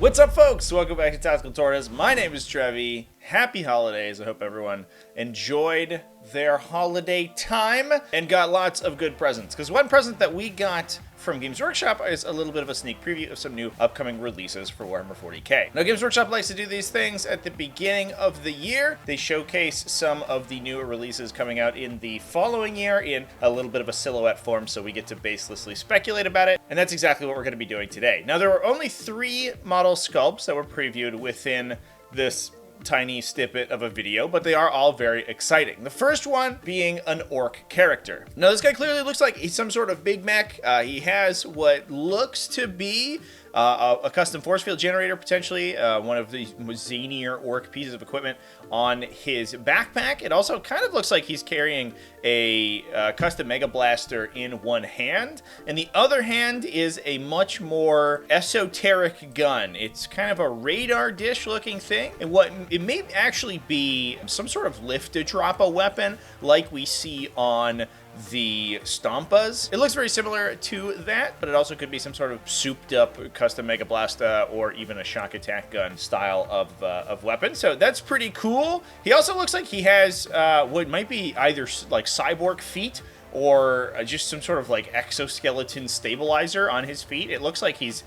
What's up, folks? Welcome back to TacticalTortoise. My name is Trevi. Happy holidays. I hope everyone enjoyed their holiday time and got lots of good presents. Because one present that we got from Games Workshop is a little bit of a sneak preview of some new upcoming releases for Warhammer 40k. Now, Games Workshop likes to do these things at the beginning of the year. They showcase some of the new releases coming out in the following year in a little bit of a silhouette form, so we get to baselessly speculate about it. And that's exactly what we're going to be doing today. Now, there were only 3 model sculpts that were previewed within this tiny snippet of a video, but they are all very exciting. The first one being an orc character. Now, this guy clearly looks like he's some sort of big mech. He has what looks to be a custom force field generator, potentially one of the zanier orc pieces of equipment on his backpack. It also kind of looks like he's carrying a custom mega blaster in one hand, and the other hand is a much more esoteric gun. It's kind of a radar dish looking thing, and what it may actually be some sort of lift-to-drop-a weapon like we see on the Stompas. It looks very similar to that, but it also could be some sort of souped-up custom Mega Blasta or even a shock attack gun style of weapon. So that's pretty cool. He also looks like he has what might be either like cyborg feet or just some sort of like exoskeleton stabilizer on his feet. It looks like he's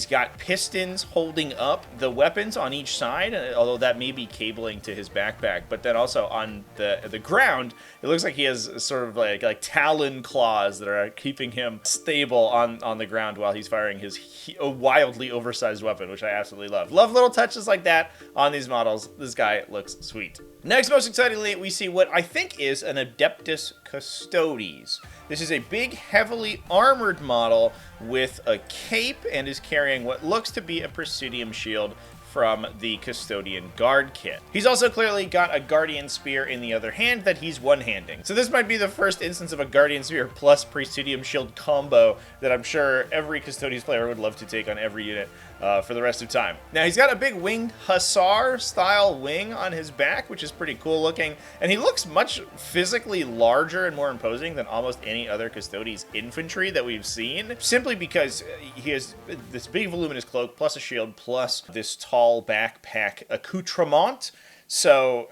got pistons holding up the weapons on each side, although that may be cabling to his backpack. But then also on the ground, it looks like he has sort of like talon claws that are keeping him stable on the ground while he's firing his wildly oversized weapon, which I absolutely love. Love little touches like that on these models. This guy looks sweet. Next, most excitingly, we see what I think is an Adeptus Custodes. This is a big, heavily armored model with a cape and is carrying what looks to be a Presidium shield from the Custodian Guard kit. He's also clearly got a Guardian Spear in the other hand that he's one-handing. So this might be the first instance of a Guardian Spear plus Presidium Shield combo that I'm sure every Custodes player would love to take on every unit for the rest of time. Now, he's got a big winged hussar-style wing on his back, which is pretty cool looking, and he looks much physically larger and more imposing than almost any other Custodes infantry that we've seen, simply because he has this big voluminous cloak, plus a shield, plus this tall backpack accoutrement. So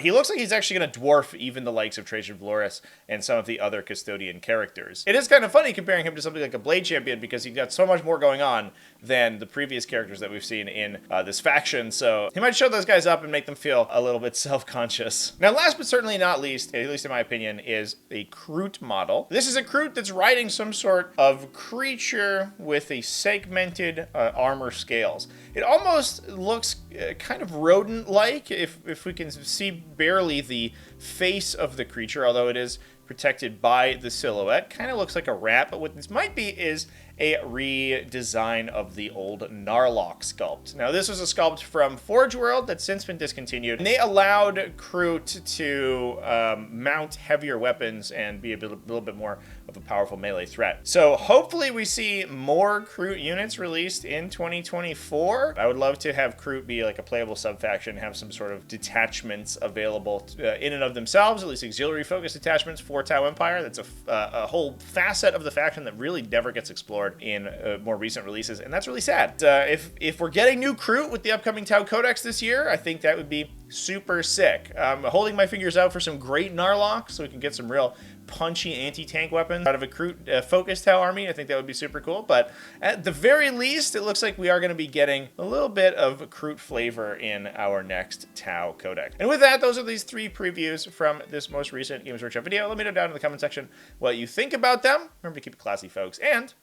he looks like he's actually going to dwarf even the likes of Trajan Valoris and some of the other Custodian characters. It is kind of funny comparing him to something like a Blade Champion because he's got so much more going on than the previous characters that we've seen in this faction. So he might show those guys up and make them feel a little bit self-conscious. Now, last but certainly not least, at least in my opinion, is a Kroot model. This is a Kroot that's riding some sort of creature with a segmented armor scales. It almost looks kind of rodent-like if we can see barely the face of the creature, although it is protected by the silhouette. Kind of looks like a rat, but what this might be is a redesign of the old Gnarlocs sculpt. Now, this was a sculpt from Forge World that's since been discontinued, and they allowed Kroot to mount heavier weapons and be a little bit more of a powerful melee threat. So hopefully we see more Kroot units released in 2024. I would love to have Kroot be like a playable sub-faction, have some sort of detachments available in and of themselves, at least auxiliary-focused detachments for Tau Empire. That's a whole facet of the faction that really never gets explored in more recent releases, and that's really sad. If we're getting new Kroot with the upcoming Tau Codex this year, I think that would be super sick. I'm holding my fingers out for some great Gnarlocs so we can get some real punchy anti-tank weapons out of a Kroot focused Tau army. I think that would be super cool, but at the very least, it looks like we are going to be getting a little bit of Kroot flavor in our next Tau Codex. And with that, those are these 3 previews from this most recent Games Workshop video. Let me know down in the comment section what you think about them. Remember to keep it classy, folks, and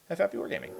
have happy wargaming.